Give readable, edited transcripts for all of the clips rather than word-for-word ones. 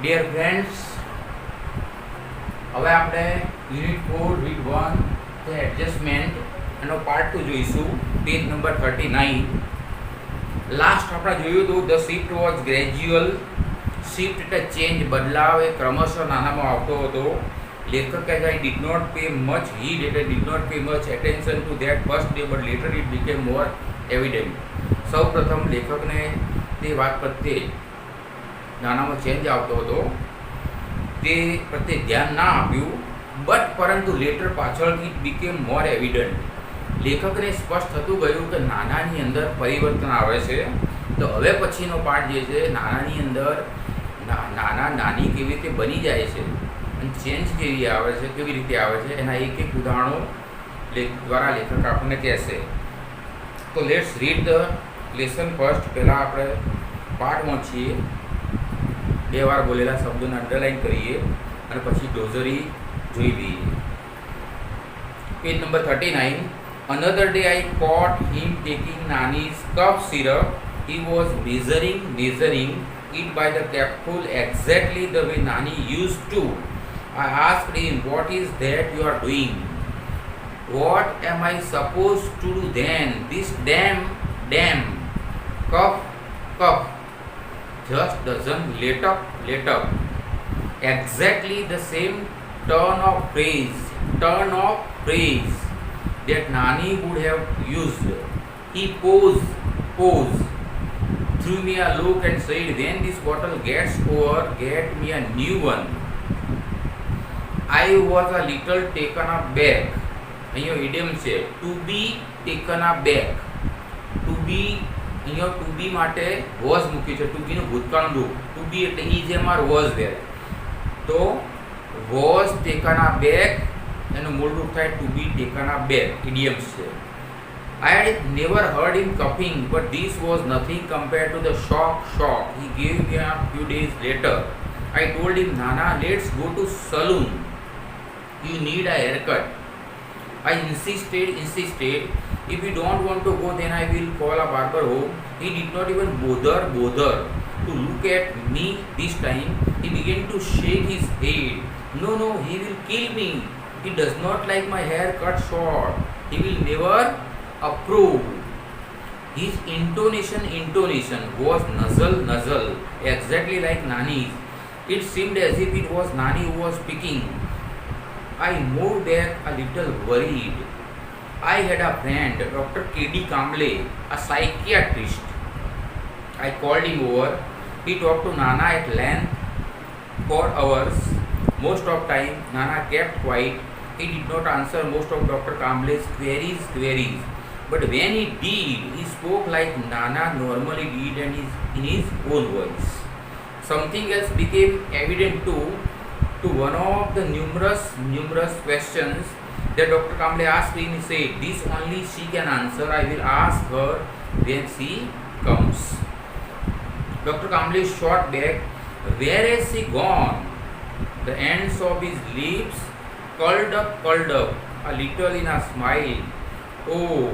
Dear friends, હવે આપણે unit 4 read 1 the adjustment એનો પાર્ટ 2 જોઈશું. Page number 39. લાસ્ટ આપણે જોયું હતું the shift was gradual. Shift એટલે ચેન્જ, બદલાવ એ ક્રમશઃ નાનામાં આવતો હતો. લેખક કહે છે, I did not pay much heed એટલે did not pay much attention to that first day but later it became more evident. સૌ પ્રથમ લેખકને તે વાત પ્રત્યે નાનામાં ચેન્જ આવતો હતો તે પ્રત્યે ધ્યાન ના આપ્યું. પરંતુ લેટર પાછળથી ઇટ બીકેમ મોર એવિડન્ટ. લેખકને સ્પષ્ટ થતું ગયું કે નાનાની અંદર પરિવર્તન આવે છે. તો હવે પછીનો પાઠ જે છે, નાનાની અંદર નાના નાની કેવી રીતે બની જાય છે અને ચેન્જ કેવી આવે છે, કેવી રીતે આવે છે, એના એક એક ઉદાહરણો દ્વારા લેખક આપણને કહેશે. તો let's read the lesson first. પહેલાં આપણે પાઠ વાંચીએ, 2 વાર બોલેલા શબ્દોને અંડરલાઈન કરીએ અને પછી ગ્લોઝરી જોઈ લઈએ. Page number 39. Another day I caught him taking Nani's cough syrup. He was measuring it by the capful exactly the way Nani used to. I asked him, what is that you are doing? What am I supposed to do then? This damn cough just doesn't let up. Exactly the same turn of phrase that Nani would have used. He paused, threw me a look and said, when this bottle gets over, get me a new one. I was a little taken aback. અહીંયા idiom છે to be taken aback. to be અહીંયા to be માટે was મૂક્યું છે. to be નું ભૂતકાળનું રૂપ. to be એટલે is or was there. તો was taken aback એનું મૂળ રૂપ થાય to be taken aback. idioms છે. I had never heard him coughing, but this was nothing compared to the shock he gave me a few days later. I told him, Nana, let's go to saloon. You need a haircut. I insisted. If you don't want to go, then I will call a barber home. He did not even bother to look at me this time. He began to shake his head. No, he will kill me. He does not like my hair cut short. He will never approve. His intonation was nasal, exactly like Nani's. It seemed as if it was Nani who was speaking. I moved back a little worried. I had a friend, Dr. K.D. Kamble, a psychiatrist. I called him over. He talked to Nana at length for hours. Most of time, Nana kept quiet. He did not answer most of Dr. Kamble's queries. But when he did, he spoke like Nana normally did and in his own voice. Something else became evident too. To one of the numerous questions that Dr. Kamble asked him, he said, this only she can answer. I will ask her when she comes. Dr. Kamble shot back, where has she gone? The ends of his lips curled up a little in a smile. Oh,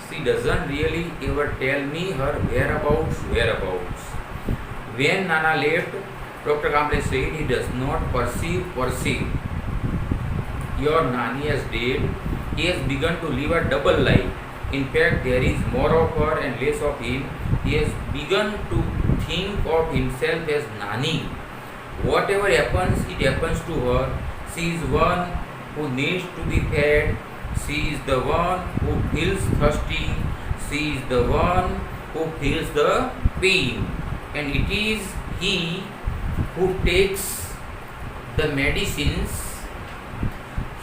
she doesn't really ever tell me her whereabouts. When Nana left, Dr. Kamble said, he does not perceive. Your Nani is dead. He has begun to live a double life. In fact, there is more of her and less of him. He has begun to think of himself as Nani. Whatever happens, it happens to her. She is one who needs to be fed. She is the one who feels thirsty. She is the one who feels the pain. And it is he who takes the medicines.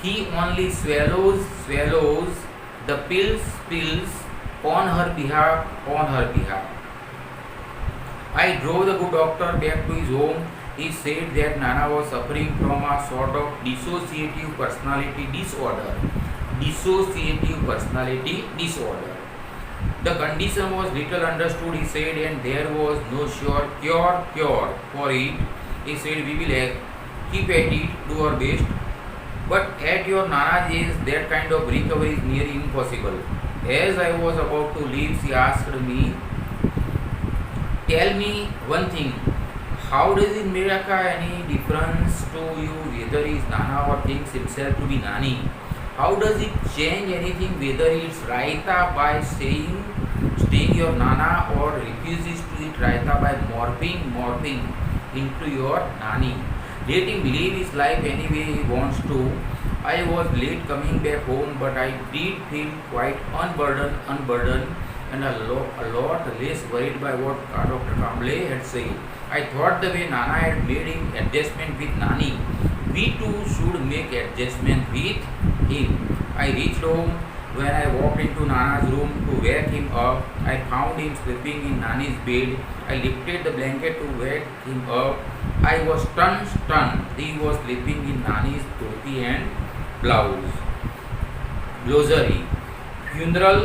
He only swallows the pills on her behalf. I drove the good doctor back to his home. He said that Nana was suffering from a sort of dissociative personality disorder. The condition was little understood, he said, and there was no sure cure for it. He said, we will keep at it, do our best. But at your Nana's age, that kind of recovery is nearly impossible. As I was about to leave, she asked me, tell me one thing, How does it make any difference to you whether is Nana or thinks himself to be Nani? How does it change anything whether it's Raita by staying your Nana or refuses to eat Raita by morphing into your Nani? Let him live his life any way he wants to. I was late coming back home, but I did feel quite unburdened and a lot less worried by what Dr. Kamble had said. I thought the way Nana had made him adjustment with Nani, we too should make adjustment with him. I reached home. When I walked into Nana's room to wake him up, I found him sleeping in Nani's bed. I lifted the blanket to wake him up. I was stunned. He was sleeping in Nani's dhoti and blouse. Glossary. Funeral.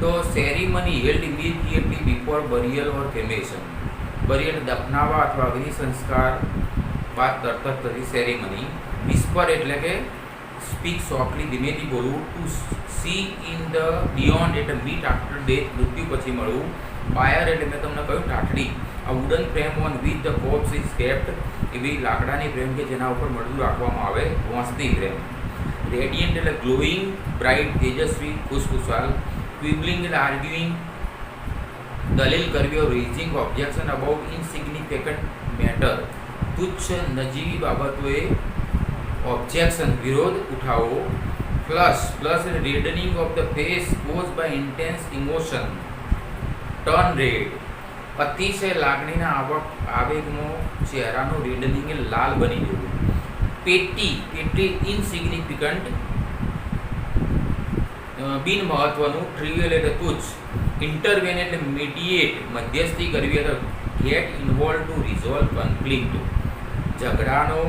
The ceremony held immediately before burial or cremation. Burial દફનાવા અથવા અગ્નિ સંસ્કાર બાદ તરત થતી ceremony. Whisper એટલે કે speak softly, ધીમેથી બોલવું. To see in the beyond એટલે મીટ આફ્ટર ડેથ, મૃત્યુ પછી મળવું. પાયર એટલે મેં તમને કહ્યું ટાટડી. આ wooden frame on with the corpse is kept, એવી લાકડાની ફ્રેમ કે જેના ઉપર મળતું રાખવામાં આવે, વાંસની ફ્રેમ. રેડિયન્ટ એટલે ગ્લોઈંગ, બ્રાઇટ, તેજસ્વી, ખુશખુશાલ. ક્વિબલિંગ એટલે આર્ગ્યુઇંગ, દલીલ કરવી, raising objection about insignificant matter, તુચ્છ નજીવી બાબતોએ ઓબ્જેક્શન વિરોધ ઉઠાવો. Flush reddening of the face cause by intense emotion, turn red, અતિશય લાગણીના આવેગમાં ચહેરાનું રેડનિંગ એ લાલ બની જવું. પેટી ઇનસિગ્નિફિકન્ટ, બિન મહત્વનું. ટ્રિવિયલ એટલે તુચ્છ. ઇન્ટરવેન એટલે મીડિયેટ, મધ્યસ્થી કરવી અથવા get involve to resolve conflict, ઝઘડાનો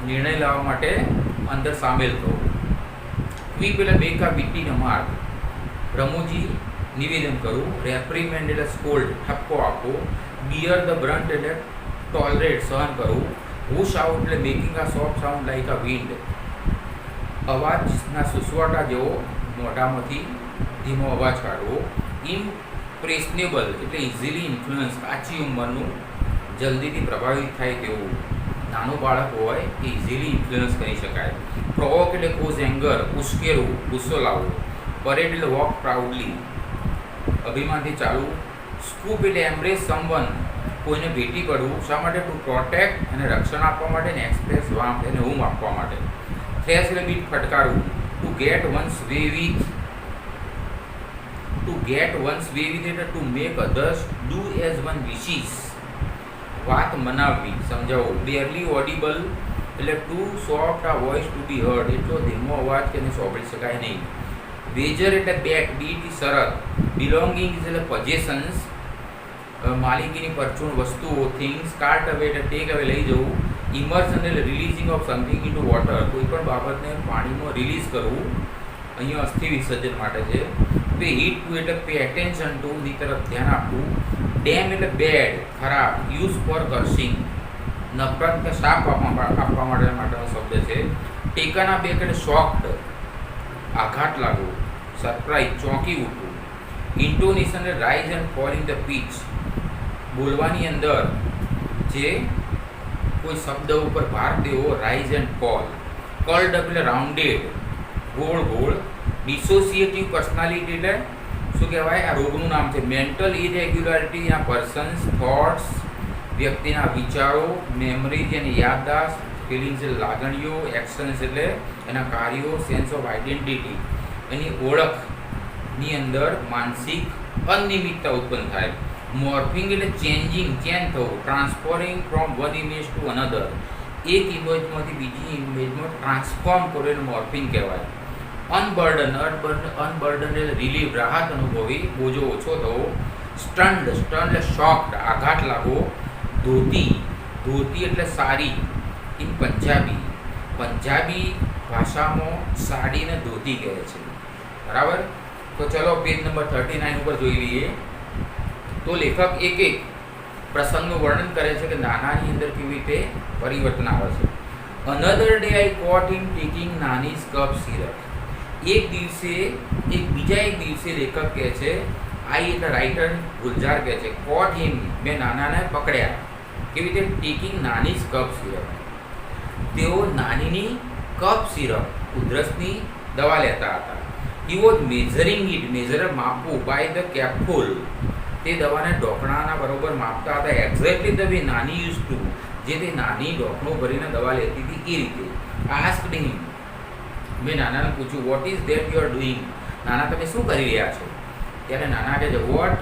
નિર્ણય લાવવા માટે અંદર સામેલ થવું. ક્વિપ એટલે બેકા બીટીનો માર્ગ, રમૂજી, નિવેદન કરવું. રેપ્રિમેન્ડ એટલે સ્કોલ્ડ, ઠપકો આપવો. બિયર ધ બ્રન્ટ એટલે ટોલરેટ, સહન કરવું. હુશ આઉટ એટલે મેકિંગ આ સોફ્ટ સાઉન્ડ લાઈક અ વિન્ડ, અવાજના સુસવાટા જેવો મોઢામાંથી ધીમો અવાજ કાઢવો. ઇમ્પ્રેશનેબલ એટલે ઇઝીલી ઇન્ફ્લુઅન્સ, કાચી ઉંમરનું, જલ્દીથી પ્રભાવિત થાય તેવું. નાનું બાળક હોય એ ઇઝીલી ઇન્ફ્લુઅન્સ કરી શકાય. પ્રોવોક એટલે કોઝ એંગર, ઉશ્કેરવું, ગુસ્સો લાવવો. પરેડ એટલે વોક પ્રાઉડલી, અભિમાનથી ચાલવું. સ્કૂપ એટલે એમ્બ્રેસ સમવન, કોઈને ભેટી પડવું. શા માટે? ટુ પ્રોટેક્ટ, અને રક્ષણ આપવા માટે. ને એક્સપ્રેસ વામ્પ, એને ઊંમ આપવા માટે. થ્રેશ એટલે બીટ, ફટકારવું. To get one's way with એટલે to make others do as one wishes, વાત મનાવવી, સમજાવવું. બેરલી ઓડિબલ એટલે too soft a voice to be heard, એટલો ધીમો અવાજ કે એને સાંભળી શકાય નહીં. વેજર એટલે બેટ, બીટી શરત. બિલોંગિંગ એટલે પોઝેશન્સ, માલિકીની પરચૂણ વસ્તુઓ, થિંગ્સ. કાર્ટ અવે એટલે ટેક અવે, લઈ જવું. ઇમર્શન એટલે releasing of something into water, કોઈ પણ બાબતને પાણીમાં રિલીઝ કરવું. અહીંયા અસ્થિ વિસર્જન માટે છે. પે હીટ ટુ એટલે પે એટેન્શન ટુ, ની તરફ ધ્યાન આપવું. ડેમ એટલે બેડ, ખરાબ. યુઝ ફોર કર્સિંગ, નફરતને શાપ આપવા માટેનો શબ્દ છે. ટેકન બેક એટલે શોક્ડ, આઘાત લાગવો. સરપ્રાઇઝ, ચોંકી ઉઠવું. ઇન્ટોનેશન એટલે rise and fall in the pitch, બોલવાની અંદર જે કોઈ શબ્દ ઉપર ભાર દેવો, rise and fall. Curled up એટલે રાઉન્ડેડ, ગોળ. ડિસોસિએટિવ પર્સનાલિટી એટલે શું કહેવાય? આ રોગનું નામ છે. મેન્ટલ ઇરેગ્યુલારિટી આ પર્સન્સ, થોટ્સ, વ્યક્તિના વિચારો. મેમરીઝ એની યાદદાસ્ત. ફિલિંગ્સ એટલે લાગણીઓ. એક્શન્સ એટલે એના કાર્યો. સેન્સ ઓફ આઈડેન્ટિટી, એની ઓળખની અંદર માનસિક અનિયમિતતા ઉત્પન્ન થાય. મોર્ફિંગ એટલે ચેન્જ થવું. Transforming from one image to another, એક ઇમેજમાંથી બીજી ઇમેજમાં ટ્રાન્સફોર્મ કરો એને મોર્ફિંગ કહેવાય. અનબર્ડન એટલે રિલીવ, રાહત અનુભવી, બોજો ઓછો થવો. સ્ટન્ડ એટલે શોક્ડ, આઘાત લાગવો. ધોતી એટલે સાડી. ઇન પંજાબી ભાષામાં સાડીને ધોતી કહે છે. બરાબર? તો ચલો પેજ નંબર 39 ઉપર જોઈ લઈએ. તો લેખક એક પ્રસંગનું વર્ણન કરે છે કે નાનાની અંદર કેવી રીતે પરિવર્તન આવે છે. Another day I caught him taking Nani's cough syrup. બીજા એક દિવસે લેખક કહે છે, આઈ એટલે રાઇટર ગુલજાર કહે છે, કોટ હિમ, મેં નાનાને પકડ્યા. કેવી રીતે? ટેકિંગ નાની કપ સિરપ. તેઓ નાનીની કપ સિરપ ઉધરસની દવા લેતા હતા. He was measuring it, measure માપવું, બાય ધ કેપફુલ, તે દવાને ઢોકણાના બરોબર માપતા હતા. એક્ઝેક્ટલી ધ વે નાની યુઝ ટુ, જે તે નાની ઢોકણું ભરીને દવા લેતી હતી એ રીતે. આસ્ક્ડ હિમ, મેં નાનાને પૂછ્યું, what is that you are doing? નાના, તમે શું કરી રહ્યા છો? ત્યારે નાના કહે છે, what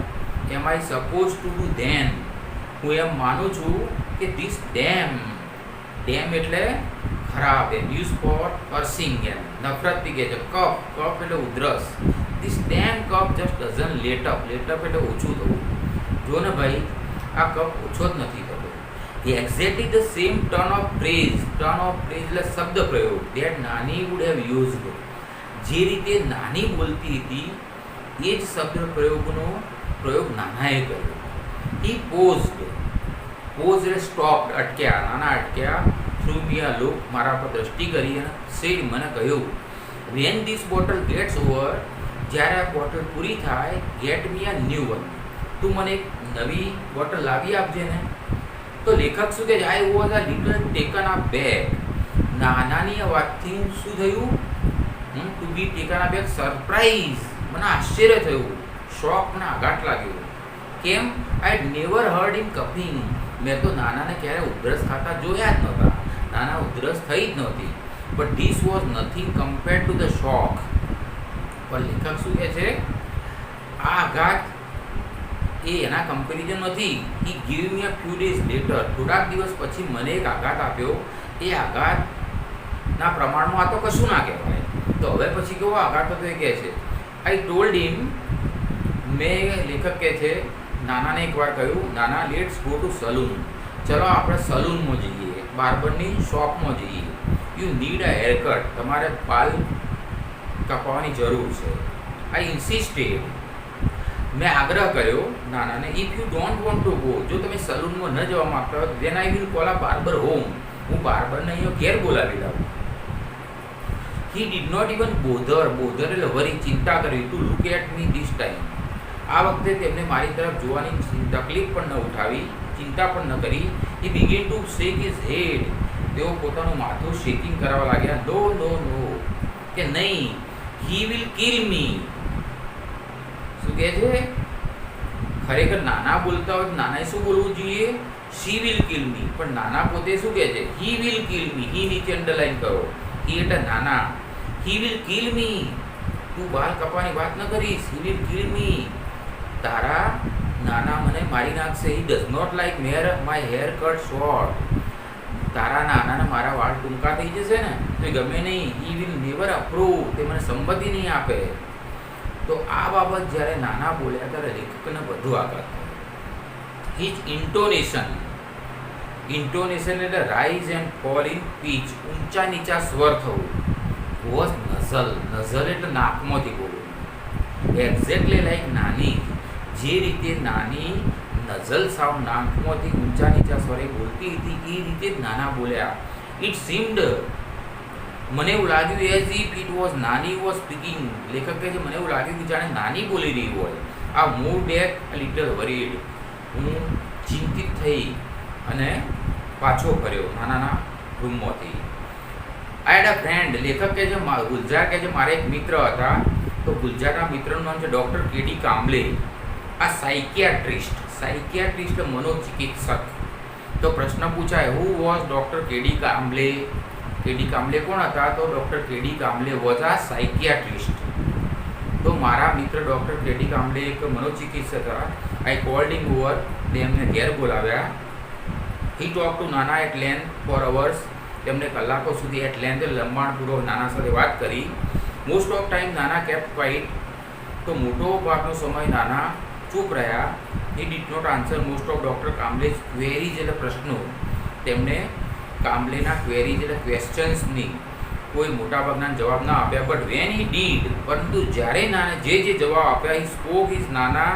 am I suppose to do then? હું એમ માનું છું કે ધીસ ડેમ, ડેમ એટલે ખરાબ, એમ યુઝ ફોર કર્સિંગ, એમ નફરતથી કહે છે. કફ, કફ એટલે ઉધરસ. This damn cough just doesn't let up, let up એટલે ઓછું થવું. જો ને ભાઈ, આ કફ ઓછો જ નથી થતો. Exactly the same turn of phrase, turn of phrase એટલે શબ્દ પ્રયોગ, ધેટ નાની વુડ હેવ યુઝડ, જે રીતે નાની બોલતી હતી એ જ શબ્દ પ્રયોગનો પ્રયોગ નાનાએ કર્યો. હી પોઝડ, પોઝ એટલે સ્ટોપ્ડ, અટક્યા. નાના અટક્યા. થ્રુ મી અ લુક, મારા પર દ્રષ્ટિ કરી અને સેડ, મને કહ્યું, when this bottle gets over, જ્યારે આ બોટલ પૂરી થાય, get me a new one, તું મને એક નવી બોટલ લાવી આપજે ને. તો લેખક શું કહે છે? I was a little taken aback. નાનાની વાતથી શું થયું? To be taken aback, surprise, મને આશ્ચર્ય થયું, શોક, મને આઘાત લાગ્યો. કેમ? I never heard him coughing, મેં તો નાનાને ક્યારે ઉધરસ ખાતા જોયા જ નહોતા. નાના ઉધરસ થઈ જ નહોતી. But this was nothing compare to the shock. પણ લેખક શું કહે છે? આ આઘાત એ એના કમ્પેરિઝન નથી. He give me a few days later, થોડાક દિવસ પછી મને એક આઘાત આપ્યો. એ આઘાતના પ્રમાણમાં આ તો કશું ના કહેવાય. તો હવે પછી કેવો આઘાત હતો એ કહે છે. આઈ ટોલ્ડ હિમ, મેં, લેખક કહે છે, નાનાને એકવાર કહ્યું, નાના, લેટ્સ ગો ટુ સલૂન, ચલો આપણે સલૂનમાં જઈએ, બાર્બરની શોપમાં જઈએ. યુ નીડ અ હેરકટ, તમારે બાલ કપાવવાની જરૂર છે. આઈ ઇન્સિસ્ટેડ, મેં આગ્રહ કર્યો નાનાને, if you don't want to go, જો તમે સલૂનમાં ન જવા માંગતા હોય, then I will call a barber home, હું બાર્બરને અહીંયા ઘેર બોલાવી લાવું. He did not even bother, bother એટલે વરી, ચિંતા કરી, to look at me this time, આ વખતે તેમને મારી તરફ જોવાની તકલીફ પણ ન ઉઠાવી, ચિંતા પણ ન કરી. He begin to shake his head, તેઓ પોતાનું માથું શેકિંગ કરવા લાગ્યા. નો નો નો, કે નહીં, હી વિલ કિલ મી. શું કહે છે? ખરેખર નાના બોલતા હોય, નાનાએ શું બોલવું જોઈએ? શી વિલ કિલ મી. પણ નાના પોતે શું કહે છે? હી વિલ કિલ મી. હી નીચે અંડરલાઈન કરો. હી એટલે નાના. હી વિલ કિલ મી, તું બાલ કપાની વાત ન કરીશ. હી વિલ કિલ મી, તારા નાના મને મારી નાખશે. He does not like my hair cut short, તારા નાનાને મારા વાળ ટૂંકા થઈ જશે ને તો એ ગમે નહીં. હી વિલ નેવર અપ્રૂવ, તે મને સંમતિ નહીં આપે. તો આ બાબત જ્યારે નાના બોલ્યા ત્યારે લેખકને વધુ આઘાત થયો. હિઝ ઇન્ટોનેશન, ઇન્ટોનેશન એટલે rise and fall in pitch, ઊંચા નીચા સ્વર થવું. વોઝ નઝલ, નઝલ એટલે નાકમાંથી બોલવું. એક્ઝેક્ટલી લાઈક નાની, જે રીતે નાની નઝલ સાઉન્ડ નાકમાંથી ઊંચા નીચા સ્વરે બોલતી હતી એ રીતે જ નાના બોલ્યા. ઇટ સીમ્ડ, મને એવું લાગ્યું એઝ ઇફ ઇટ વોઝ નાની વોઝ સ્પીકિંગ. લેખક કહે છે, મને એવું લાગ્યું કે જાણે નાની બોલી રહી હોય. આ move back a little worried, હું ચિંતિત થઈ અને પાછો ફર્યો નાનાના રૂમમાંથી. આઈ હેડ અ ફ્રેન્ડ, લેખક કહે છે, ગુલઝાર કહે છે, મારે એક મિત્ર હતા. તો ગુલઝારના મિત્રનું નામ છે ડૉક્ટર કેડી કામ્બલે. આ સાયકિયાટ્રિસ્ટ, સાયકિયાટ્રિસ્ટ મનોચિકિત્સક. તો પ્રશ્ન પૂછાય, હુ વોઝ ડૉક્ટર કેડી કામ્બલે? કેડી કામ્બલે કોણ હતા? તો ડૉક્ટર કેડી કામ્બલે વોઝ આ સાયકિયાટ્રિસ્ટ. તો મારા મિત્ર ડૉક્ટર કેડી કામ્બલે એક મનોચિકિત્સક હતા. આઈ કોલ્ડ હિમ ઓવર, તેમને ઘેર બોલાવ્યા. હી ટોક ટુ નાના એટ લેન્થ ફોર અવર્સ, તેમને કલાકો સુધી એટ લેન્થ લંબાણપૂર્વક નાના સાથે વાત કરી. Most of time Nana kept quiet, તો મોટો ભાગનો સમય નાના ચૂપ રહ્યા. He did not answer most of doctor Kamble's queries એટલે પ્રશ્નો. તેમને કામ્બલેના ક્વેરીઝ એટલે ક્વેશ્ચન્સની કોઈ મોટાભાગના જવાબ ના આપ્યા. બટ વેન હી ડીડ, પરંતુ જ્યારે નાના જે જવાબ આપ્યા, હી સ્પોક ઇઝ નાના,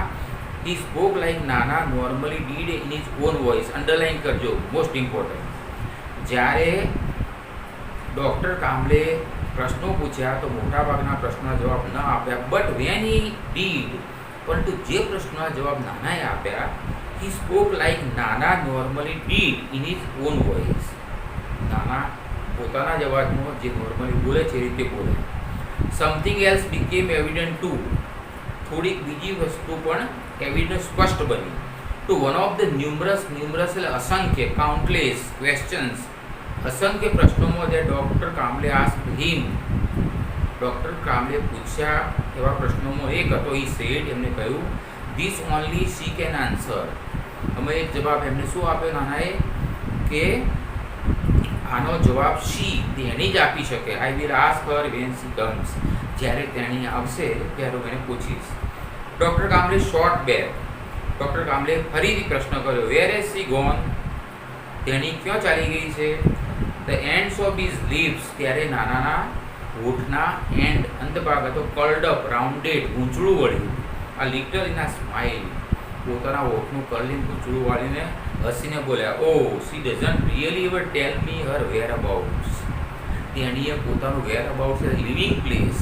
હી સ્પોક લાઈક નાના normally did in his own voice. Underline કરજો, મોસ્ટ ઇમ્પોર્ટન્ટ. જ્યારે ડૉક્ટર કામ્બલે પ્રશ્નો પૂછ્યા તો મોટાભાગના પ્રશ્નોના જવાબ ન આપ્યા. બટ વેન હી ડીડ, પરંતુ જે પ્રશ્નોના જવાબ નાનાએ આપ્યા, He spoke like Nana normally did in his own voice. નાના પોતાના જ અવાજમાં જે નોર્મલી બોલે છે એ રીતે બોલે. Something else became evident too. થોડીક બીજી વસ્તુ પણ એવિડન્ટ સ્પષ્ટ બની. To one of the numerous એટલે અસંખ્ય countless questions, અસંખ્ય પ્રશ્નોમાં જે ડૉક્ટર કામલે asked him, ડૉક્ટર કામલે પૂછ્યા એવા પ્રશ્નોમાં એક હતો. he said, એમને કહ્યું, this only she can answer. અમે એક જવાબ એમને શું આપ્યો નાનાએ કે આનો જવાબ she તેણી જ આપી શકે. I will ask her when she comes. જ્યારે તેણી આવશે ત્યારે હું એને પૂછીશ. Doctor કામલે short back. ડૉક્ટર કામલે ફરીથી પ્રશ્ન કર્યો, વેર હેઝ શી ગોન? તેણી ક્યાં ચાલી ગઈ છે? The ends of his lips. ત્યારે નાનાના હોઠના એન્ડ અંતભાગ હતો કર્લ્ડ અપ, રાઉન્ડેડ, ગૂંચળું વળ્યું. આ લિટલ ઇન આ સ્માઇલ. પોતાના હોઠનું કર્લિંગ ગૂંચળું વાળીને હસીને બોલ્યા, oh she doesn't really ever tell me her whereabouts. તેણીએ પોતાનું વેર અબાઉટ્સ લિવિંગ પ્લેસ,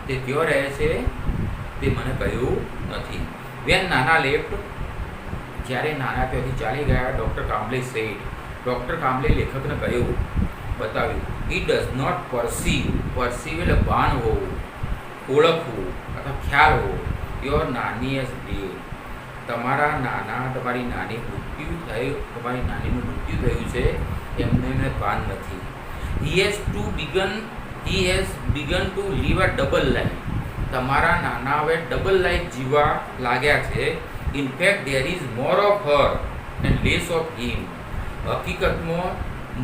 તે ક્યાં રહે છે તે મને કહ્યું નથી. વેન નાના લેફ્ટ. જ્યારે નાના ત્યાંથી ચાલી ગયા, ડૉક્ટર કામલે સેડ. ડૉક્ટર કામલે લેખકને કહ્યું, બતાવ્યું, હી ડઝ નોટ પરસીવ. પરસીવ એટલે ભાન હોવું, ઓળખવું અથવા ખ્યાલ હોવો. યોર નાની એઝ ડેડ. તમારા નાના, તમારી નાની મૃત્યુ થયું, તમારી નાનીનું મૃત્યુ થયું છે એમને ભાન નથી. He has begun to live a double life. તમારા નાના હવે ડબલ લાઈફ જીવવા લાગ્યા છે. In fact there is more of her and less of him. હકીકતમાં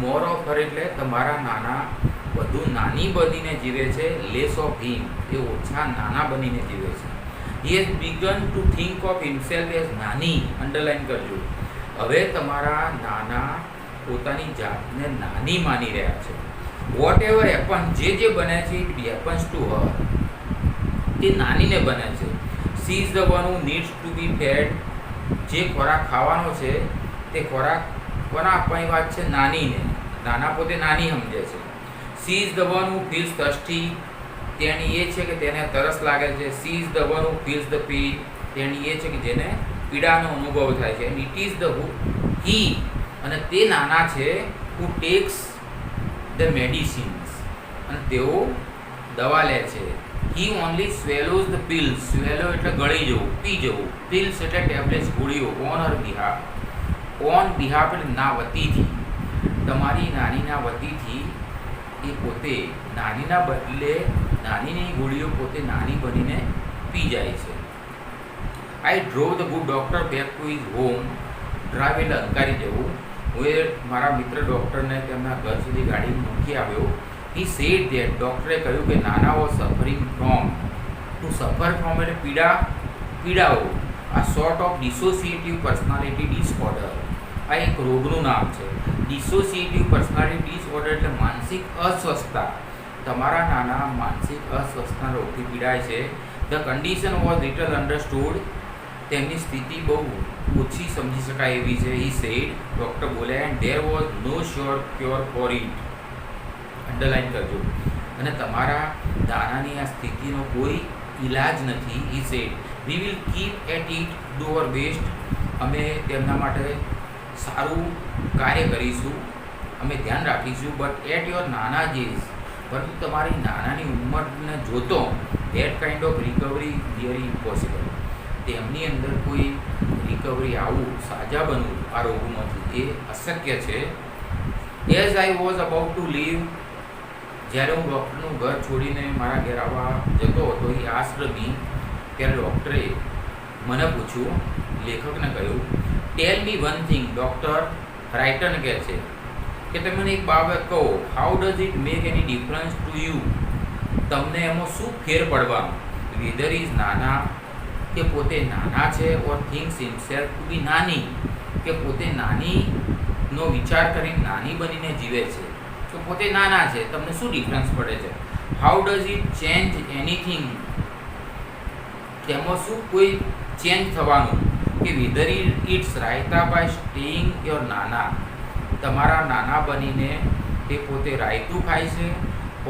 મોર ઓફ હર એટલે તમારા નાના વધુ નાની બનીને જીવે છે, લેસ ઓફ હિમ એ ઓછા નાના બનીને જીવે છે. હી has begun two think of himself as નાની. અંડરલાઈન કરજો. હવે તમારા નાના પોતાની જાતને નાની માની રહ્યા છે. વોટ એવર હેપન, જે બને છે ઇટ હેપન્સ ટુ હર. તે નાનીને બને છે. She is the one who needs to be fed. જે ખોરાક ખાવાનો છે તે ખોરાક કોના આપવાની વાત છે? નાનીને. નાના પોતે નાની સમજે છે. She is the one who feels thirsty. તેણી એ છે કે તેને તરસ લાગે છે. She is the one who feels the pain. તેણી એ છે કે જેને પીડાનો અનુભવ થાય છે. એન્ડ ઇટ ઇઝ ધ હી, અને તે નાના છે હુ ટેક્સ ધ મેડિસિન્સ, અને તેઓ દવા લે છે. હી ઓનલી સ્વેલોઝ ધ પિલ્સ. સ્વેલો એટલે ગળી જવું, પી જવું. પિલ્સ એટલે ટેબ્લેટ્સ, ગોળીઓ. On her behalf. On behalf એટલે ના વતીથી. તમારી નાનીના વતીથી એ પોતે નાનીના બદલે નાનીની ગોળીઓ પોતે નાની બનીને પી જાય છે. I drove the good doctor back to his home. Drive એટલે અંકારી જવું. હું એ મારા મિત્ર ડૉક્ટરને તેમના ઘર સુધી ગાડી મૂકી આવ્યો. He said that. ડૉક્ટરે કહ્યું કે નાના was suffering from. To suffer from એટલે પીડાઓ. આ sort of dissociative personality disorder. આ એક રોગનું નામ છે. ડિસોસિએટિવ પર્સનાલિટી ડિસઓર્ડર એટલે માનસિક અસ્વસ્થતા. તમારા નાના માનસિક અસ્વસ્થતા રોગથી પીડાય છે. The condition was little understood. તેમની સ્થિતિ બહુ ઓછી સમજી શકાય એવી છે. He said. ડૉક્ટર બોલ્યા, and there was no sure cure for it. Underline કરજો. અને તમારા નાનાની આ સ્થિતિનો કોઈ ઈલાજ નથી. He said, we will keep at it, do our best. અમે તેમના માટે સારું કાર્ય કરીશું, અમે ધ્યાન રાખીશું. બટ એટ યોર નાના એજ, પરંતુ તમારી નાનાની ઉંમરને જોતો that kind of recovery really impossible. તેમની અંદર કોઈ રિકવરી આવવું, સાજા બનવું આ રોગમાંથી એ અશક્ય છે. As I was about to leave. જ્યારે હું ડૉક્ટરનું ઘર છોડીને મારા ઘેર આવવા જતો હતો, એ આસ્ક્ડ મી. ત્યારે ડૉક્ટરે મને પૂછ્યું, લેખકને કહ્યું, ટેલ મી વન થિંગ. ડૉક્ટર રાઇટરને કહે છે કે તમે મને એક બાબત કહો. How does it make any difference to you. તમને એમાં શું ફેર પડવાનો? વેધર ઇઝ નાના, કે પોતે નાના છે, ઓર થિંગ્સ હિમસેલ્ફ ટુ બી નાની, કે પોતે નાનીનો વિચાર કરીને નાની બનીને જીવે છે. તો પોતે નાના છે, તમને શું ડિફરન્સ પડે છે? How does it change anything. તેમાં શું કોઈ ચેન્જ થવાનું? કે whether it's raita by staying your Nana. તમારા નાના બનીને તે પોતે રાયતું ખાય છે,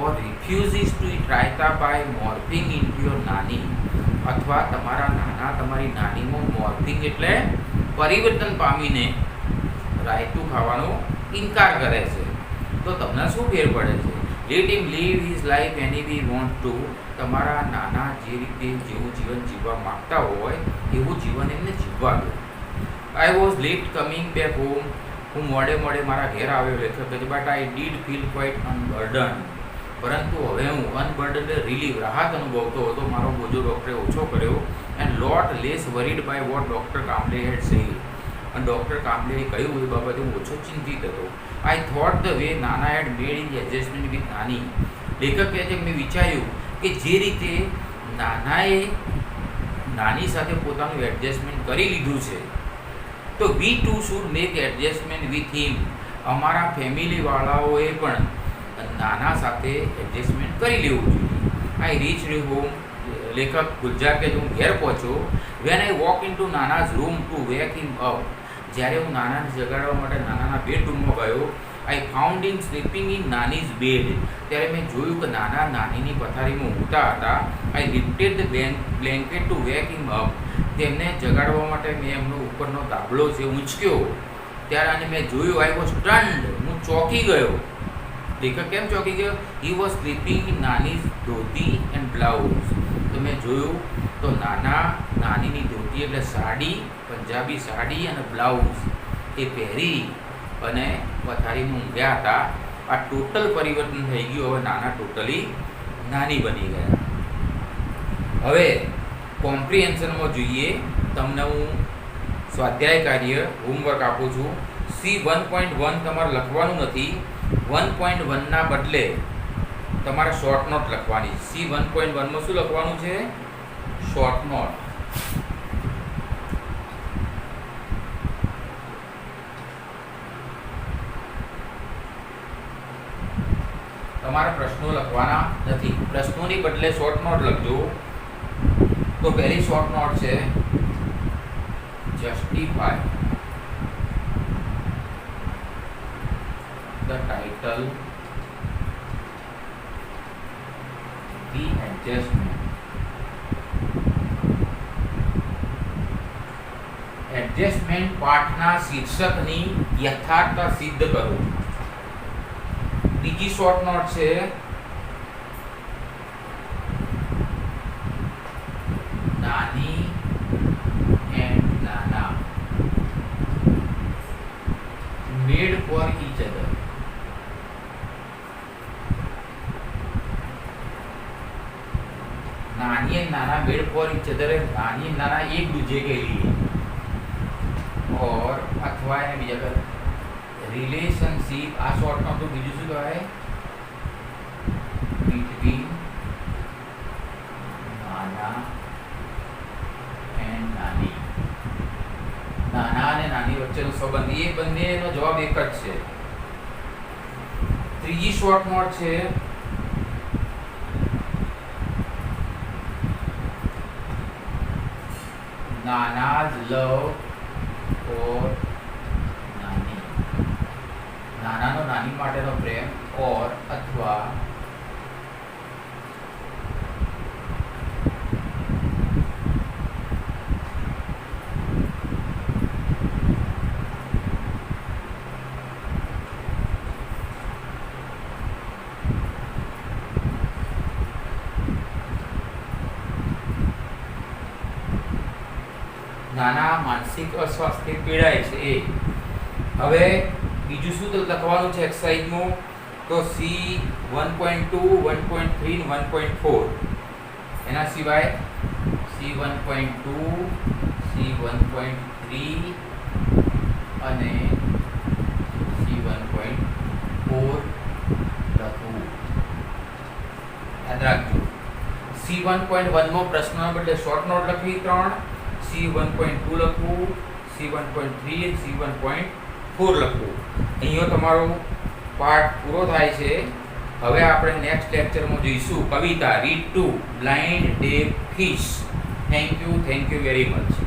or refuses to eat raita by morphing in your Nani. અથવા તમારા નાના તમારી નાનીમાં મોર્ફિંગ એટલે પરિવર્તન પામીને રાયતું ખાવાનો ઇનકાર કરે છે. તો તમને શું ફેર પડે છે? Let him live his life any we want to. તમારા નાના જે રીતે જેવું જીવન જીવવા માગતા હોય એવું જીવન એમને જીવવા દો. I was late coming back home. હું મોડે મારા ઘેર આવ્યો લેખક કહે છે, but I did feel quite unburden. પરંતુ હવે હું અનબર્ડન રિલીવ રાહત અનુભવતો હતો. મારો બોજો ડૉક્ટરે ઓછો કર્યો. And lot less worried by what doctor Kamle had said. અને ડૉક્ટર કામલેએ કહ્યું એ બાબતે હું ઓછો ચિંતિત હતો. આઈ થોટ ધ વે નાના હેડ મેડ ઇન એડજસ્ટમેન્ટ વિથ નાની. લેખક કહે છે મેં વિચાર્યું કે જે રીતે નાનાએ નાની સાથે પોતાનું એડજસ્ટમેન્ટ કરી લીધું છે, તો we too should make adjustment with him. અમારા ફેમિલીવાળાઓએ પણ નાના સાથે એડજસ્ટમેન્ટ કરી લેવું જોઈએ. I reached home. લેખક ગુલજાર કે હું ઘેર પહોંચ્યો. When I walk into Nana's room to wake him up. જ્યારે હું નાનાને જગાડવા માટે નાનાના બેડરૂમમાં ગયો, I found him sleeping in Nani's bed. ત્યારે મેં જોયું કે નાના નાનીની પથારીમાં ઊંઘતા હતા. I lifted the blanket to wake him up. તેમને જગાડવા માટે મેં એમનો ઉપરનો તાબલો છે ઊંચક્યો. ત્યારે આને મેં જોયું. I was stunned. હું ચોંકી ગયો. લેખક કેમ ચોંકી ગયો? He was sleeping in Nani's dhoti and blouse. તો મેં જોયું તો નાનીની ધોતી એટલે સાડી, પંજાબી સાડી અને બ્લાઉઝ એ પહેરી અને પથારીમાં ઊંઘ્યા હતા. આ ટોટલ પરિવર્તન થઈ ગયું. હવે નાના ટોટલી નાની બની ગયા. હવે કોમ્પ્રિહેન્શનમાં જોઈએ. તમને હું સ્વાધ્યાય કાર્ય હોમવર્ક આપું છું. C1.1 તમારે લખવાનું નથી. 1.1ના બદલે તમારે શોર્ટ નોટ લખવાની. C1.1માં શું લખવાનું છે? Short note. તમારે પ્રશ્નો લખવાના નથી. પ્રશ્નોની બદલે શોર્ટ નોટ લખજો. તો પહેલી શોર્ટ નોટ છે justify the title, the adjustment. Adjustment પાઠના શીર્ષકની યથાર્થતા સિદ્ધ કરો. બીજી શોર્ટ નોટ છે નાની એન્ડ નાના મેડ ફોર ઈચ અધર. नानी and Nana made for each other. नानी एंड नाना एक दूसरे के लिए. और अथवा है बीजा कर रिलेशनशिप. आ शॉर्ट नोट तो बीजू શું કહેવાય? बिटवीन नाना एंड नानी. नाना અને નાની વચ્ચેનો સંબંધ. એ બંનેનો જવાબ એક જ છે. ત્રીજી શોર્ટ નોટ છે नाना's love for नानी. नानाનો નાની માટેનો પ્રેમ. ઓર અથવા નાના માનસિક અસ્વાસ્થ્ય પીડાય છે એ. હવે બીજું શું લખવાનું છે એક્સરસાઇઝમાં? તો C1.2, 1.3 ને 1.4. એના સિવાય C1.2, C1.3 અને C1.4 લખવું. યાદ રાખજો. C1.1માં પ્રશ્નના બદલે શોર્ટ નોટ લખવી 3. C1.2 લખવું, C1.3 અને C1.4 લખવું. અહીંયા તમારો પાઠ પૂરો થાય છે. હવે આપણે નેક્સ્ટ લેક્ચરમાં જોઈશું કવિતા read to blind deaf fish. Thank you very much.